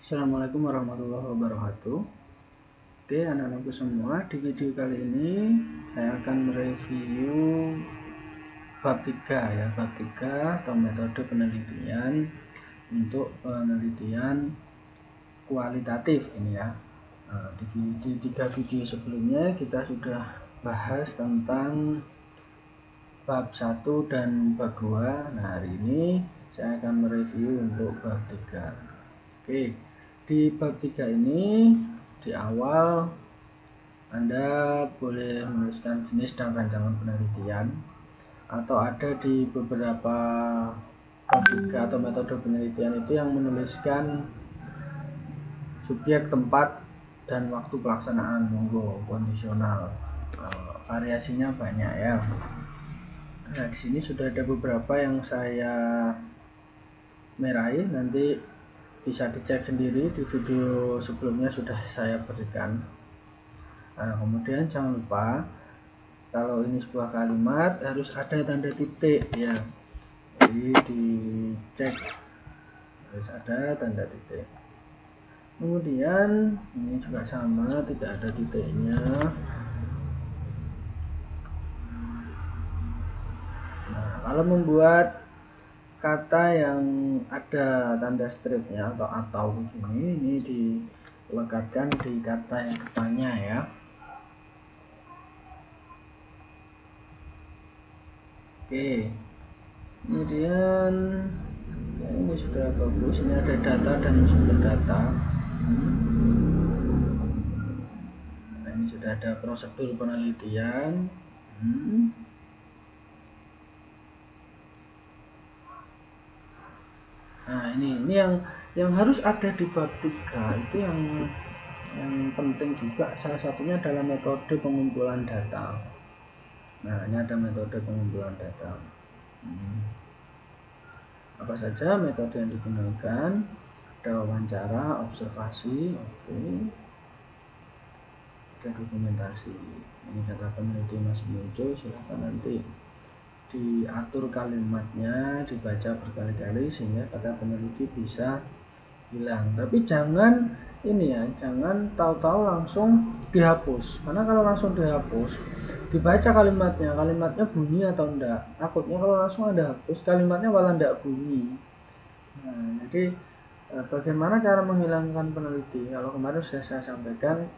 Assalamualaikum warahmatullahi wabarakatuh. Oke, anak-anakku semua, di video kali ini saya akan mereview bab 3 ya, bab 3 atau metode penelitian untuk penelitian kualitatif ini ya. Di 3 video sebelumnya kita sudah bahas tentang bab 1 dan bab 2. Nah, hari ini saya akan mereview untuk bab 3. Oke, di bab 3 ini di awal Anda boleh menuliskan jenis dan rancangan penelitian, atau ada di beberapa bab 3 atau metode penelitian itu yang menuliskan subjek, tempat, dan waktu pelaksanaan, monggo kondisional. Variasinya banyak ya. Nah, di sini sudah ada beberapa yang saya merahi, nanti bisa dicek sendiri, di video sebelumnya sudah saya berikan. Nah, kemudian jangan lupa kalau ini sebuah kalimat harus ada tanda titik ya, jadi dicek harus ada tanda titik. Kemudian ini juga sama, tidak ada titiknya. Nah, kalau membuat kata yang ada tanda stripnya atau begini, ini dilekatkan di kata yang depannya ya. Oke, kemudian ya, ini sudah bagus, ini ada data dan sumber data. Nah, ini sudah ada prosedur penelitian. Nah, ini yang harus ada di bab 3 itu yang penting juga, salah satunya adalah metode pengumpulan data. Nah, ini ada metode pengumpulan data. Apa saja metode yang digunakan? Ada wawancara, observasi, oke. Ada dokumentasi. Ini kata peneliti masih muncul, silahkan nanti diatur kalimatnya, dibaca berkali-kali sehingga kata peneliti bisa hilang. Tapi jangan ini ya, jangan tahu-tahu langsung dihapus, karena kalau langsung dihapus, dibaca kalimatnya bunyi atau enggak, takutnya kalau langsung Anda hapus kalimatnya malah enggak bunyi. Nah, jadi bagaimana cara menghilangkan peneliti? Kalau kemarin sudah saya sampaikan,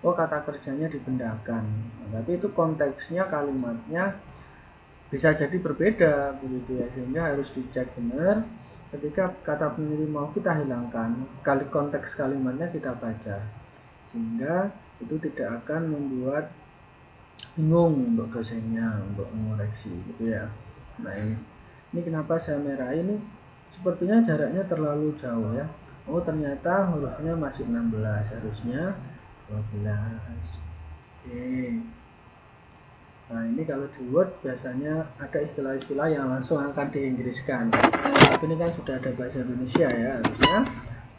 kata kerjanya dibendakan, tapi itu konteksnya kalimatnya bisa jadi berbeda begitu ya, sehingga harus dicek benar. Ketika kata peneliti mau kita hilangkan, konteks kalimatnya kita baca, sehingga itu tidak akan membuat bingung untuk dosennya untuk mengoreksi gitu ya. Nah, ini kenapa saya merah ini, sepertinya jaraknya terlalu jauh ya. Oh, ternyata hurufnya masih 16, harusnya 12. Oke. Nah, ini kalau di Word biasanya ada istilah-istilah yang langsung akan diinggriskan. Tapi ini kan sudah ada bahasa Indonesia ya, harusnya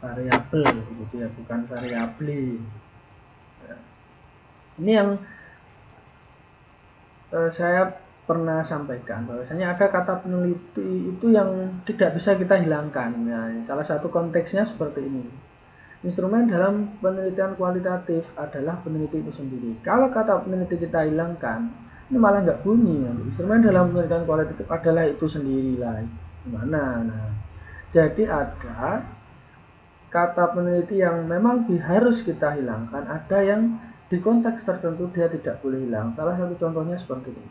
variabel begitu ya, bukan variabli. Ini yang saya pernah sampaikan, bahwasanya ada kata peneliti itu yang tidak bisa kita hilangkan. Nah, salah satu konteksnya seperti ini. Instrumen dalam penelitian kualitatif adalah peneliti itu sendiri. Kalau kata peneliti kita hilangkan, ini malah nggak bunyi. Instrumen dalam penelitian kualitatif adalah itu sendiri lah. Gimana? Nah, jadi ada kata peneliti yang memang harus kita hilangkan, ada yang di konteks tertentu dia tidak boleh hilang. Salah satu contohnya seperti ini.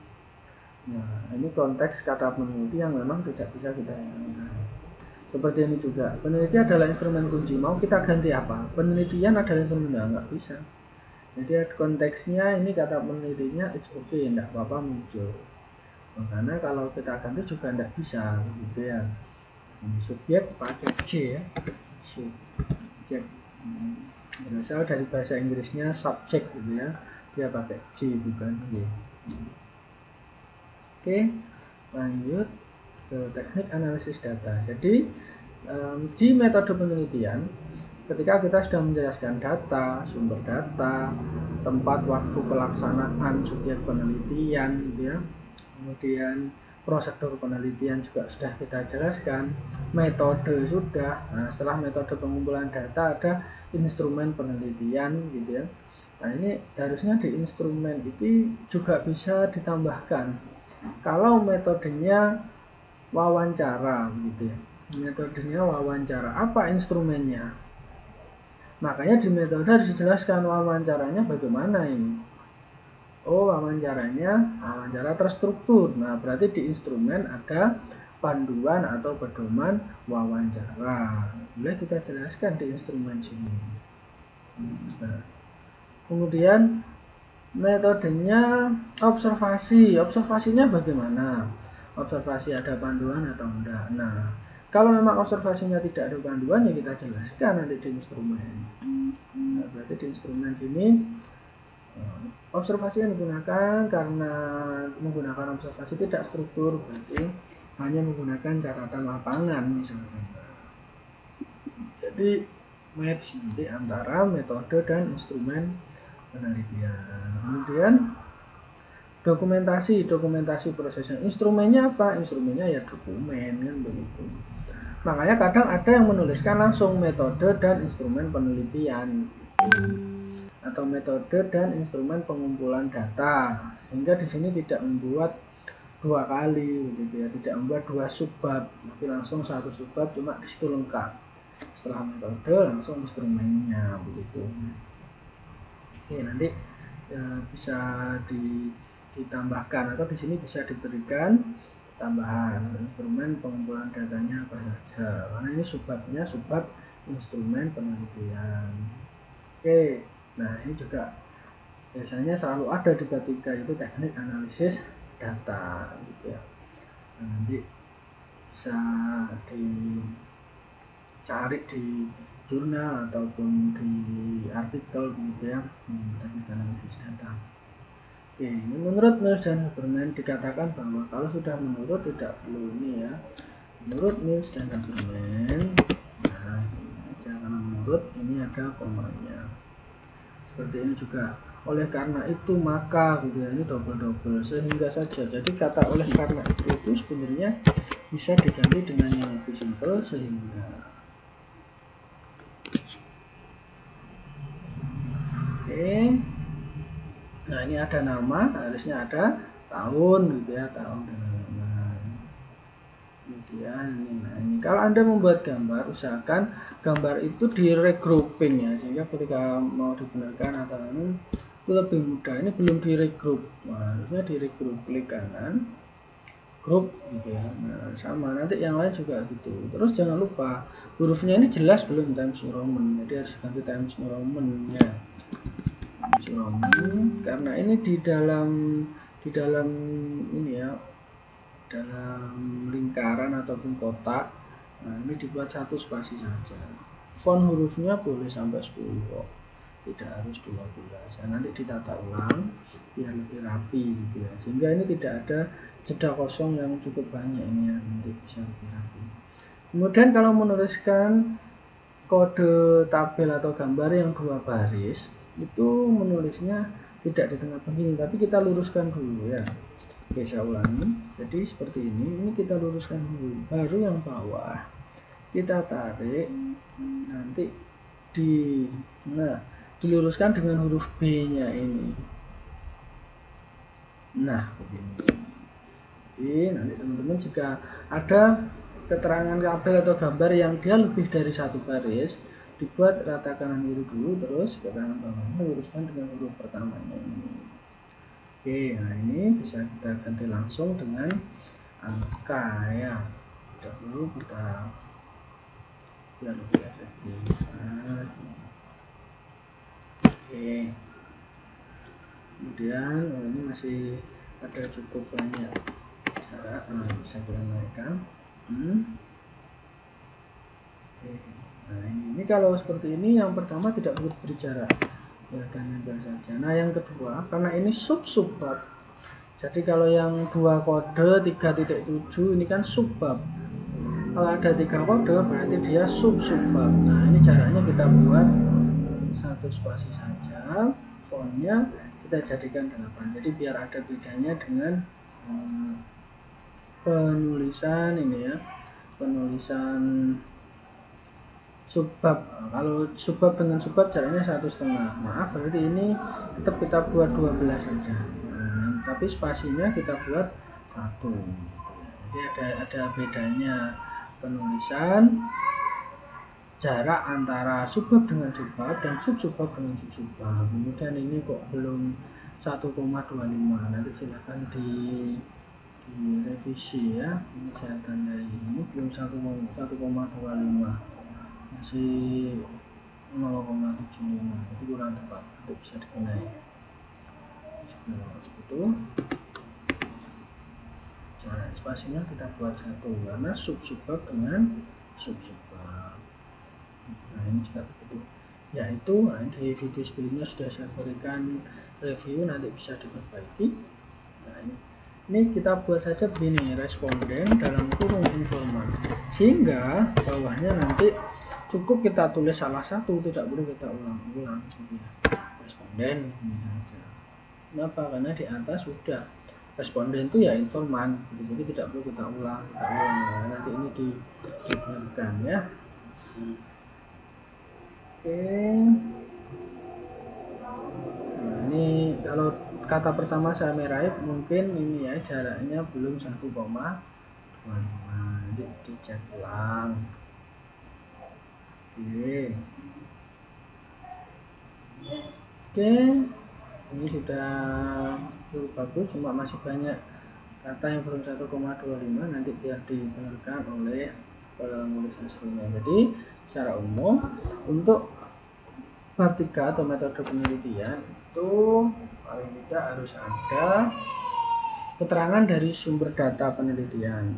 Nah, ini konteks kata peneliti yang memang tidak bisa kita hilangkan. Seperti ini juga, peneliti adalah instrumen kunci, mau kita ganti apa? Penelitian adalah instrumen, nggak bisa. Jadi konteksnya ini kata penelitinya it's okay, enggak apa-apa muncul. Karena kalau kita ganti juga enggak bisa gitu ya. Subjek pakai J ya, subjek, berasal dari bahasa Inggrisnya subject gitu ya, dia pakai J bukan Y. Oke, lanjut ke teknik analisis data. Jadi di metode penelitian, ketika kita sudah menjelaskan data, sumber data, tempat, waktu pelaksanaan, subjek penelitian gitu ya, kemudian prosedur penelitian juga sudah kita jelaskan, metode sudah. Nah, setelah metode pengumpulan data ada instrumen penelitian gitu ya. Nah, ini harusnya di instrumen itu juga bisa ditambahkan. Kalau metodenya wawancara gitu ya. Metodenya wawancara, apa instrumennya? Makanya di metode harus dijelaskan wawancaranya bagaimana ini. Oh, wawancara terstruktur. Nah, berarti di instrumen ada panduan atau pedoman wawancara. Boleh kita jelaskan di instrumen sini. Nah, kemudian metodenya observasi. Observasinya bagaimana? Observasi ada panduan atau enggak? Nah, kalau memang observasinya tidak ada panduan, ya kita jelaskan nanti di instrumen. Nah, berarti di instrumen sini observasi yang digunakan karena menggunakan observasi tidak struktur, berarti hanya menggunakan catatan lapangan misalnya. Jadi match nanti antara metode dan instrumen penelitian. Kemudian dokumentasi prosesnya. Instrumennya apa? Instrumennya ya dokumen kan begitu. Makanya kadang ada yang menuliskan langsung metode dan instrumen penelitian atau metode dan instrumen pengumpulan data, sehingga di sini tidak membuat dua kali gitu ya, tidak membuat dua subbab, tapi langsung satu subbab cuma di situ lengkap. Setelah metode langsung instrumennya begitu. Oke, nanti bisa ditambahkan atau di sini bisa diberikan tambahan instrumen pengumpulan datanya apa saja, karena ini subbabnya subbab instrumen penelitian. Oke, nah ini juga biasanya selalu ada di bab 3 itu teknik analisis data gitu ya. Nah, nanti bisa dicari di jurnal ataupun di artikel gitu ya, teknik analisis data. Oke, ini menurut Mills dan Haberman dikatakan bahwa kalau sudah menurut tidak perlu ini ya. Menurut Mills dan Haberman, nah karena menurut ini ada komanya. Seperti ini juga. Oleh karena itu maka gitu ya, ini double sehingga saja. Jadi kata oleh karena itu sebenarnya bisa diganti dengan yang lebih simpel sehingga. Oke. Nah, ini ada nama, harusnya ada tahun gitu ya, tahun dan halaman. Kemudian ini kalau Anda membuat gambar, usahakan gambar itu di regrouping ya, sehingga ketika mau dibenarkan atau itu lebih mudah. Ini belum di regroup, nah, harusnya di regroup, klik kanan grup gitu ya. Nah, sama nanti yang lain juga gitu. Terus jangan lupa hurufnya ini jelas belum Times New Roman, jadi harus ganti Times New Roman ya. Karena ini di dalam ini ya, dalam lingkaran ataupun kotak. Nah, ini dibuat satu spasi saja. Font hurufnya boleh sampai 10 kok, tidak harus 12. Nah, nanti ditata ulang biar lebih rapi gitu ya, sehingga ini tidak ada jeda kosong yang cukup banyak ini ya, nanti bisa lebih rapi. Kemudian kalau menuliskan kode tabel atau gambar yang 2 baris, itu menulisnya tidak di tengah begini, tapi kita luruskan dulu ya. Oke, saya ulangi. Jadi seperti ini kita luruskan dulu, baru yang bawah kita tarik, nanti diluruskan dengan huruf B nya ini. Nah, begini. Jadi nanti teman-teman jika ada keterangan tabel atau gambar yang dia lebih dari satu baris, dibuat rata kanan kiri dulu, terus keterangan bawahnya luruskan dengan huruf pertamanya ini. Oke, nah ini bisa kita ganti langsung dengan angka ya. Dahulu kita biar lebih efektif. Nah, oke. Kemudian ini masih ada cukup banyak cara, bisa kita naikkan. Oke. Nah ini kalau seperti ini yang pertama tidak perlu berbicara ya, dan nempel saja. Nah yang kedua, karena ini subbab, jadi kalau yang 2 kode 3.7 ini kan subbab. Kalau ada 3 kode berarti dia subbab. Nah ini caranya kita buat satu spasi saja, fontnya kita jadikan 8, jadi biar ada bedanya dengan penulisan ini ya, penulisan subbab. Kalau subbab dengan subbab jaraknya 1,5. Maaf, berarti ini tetap kita buat 12 saja. Nah, tapi spasinya kita buat 1. Jadi ada bedanya penulisan jarak antara subbab dengan subbab dan sub-subbab dengan sub-subbab. Kemudian ini kok belum 1,25. Nanti silahkan direvisi ya. Ini saya tandai, ini belum 1,25, masih 0,75, itu kurang tepat, itu bisa dikenai. Itu jarak spasinya kita buat 1 karena sub-subbab dengan sub-subbab. Nah ini juga begitu, yaitu di video sebelumnya sudah saya berikan review, nanti bisa diperbaiki. Nah ini kita buat saja begini, responden dalam kurung informan, sehingga bawahnya nanti cukup kita tulis salah satu, tidak perlu kita ulang-ulang. Responden ini saja. Kenapa? Karena di atas sudah responden itu ya informan, jadi tidak perlu kita ulang. Nah, nanti ini diberikan ya. Oke. Nah ini kalau kata pertama saya meraih, mungkin ini ya jaraknya belum 1,25. Nanti dicek ulang. Oke, ini sudah cukup bagus, cuma masih banyak kata yang belum 1,25, nanti biar dibenarkan oleh penulis aslinya. Jadi secara umum untuk bab 3 atau metode penelitian itu paling tidak harus ada keterangan dari sumber data penelitian,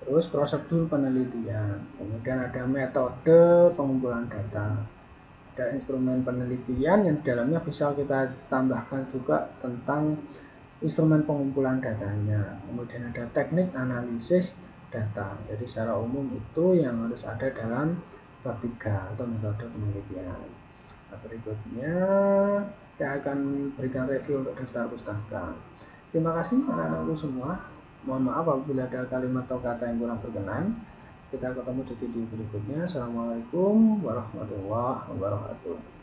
terus prosedur penelitian, kemudian ada metode pengumpulan data, ada instrumen penelitian yang di dalamnya bisa kita tambahkan juga tentang instrumen pengumpulan datanya, kemudian ada teknik analisis data. Jadi secara umum itu yang harus ada dalam bab 3 atau metode penelitian. Nah, berikutnya saya akan berikan review untuk daftar pustaka. Terima kasih anak-anakku semua. Mohon maaf apabila ada kalimat atau kata yang kurang berkenan. Kita ketemu di video berikutnya. Assalamualaikum warahmatullahi wabarakatuh.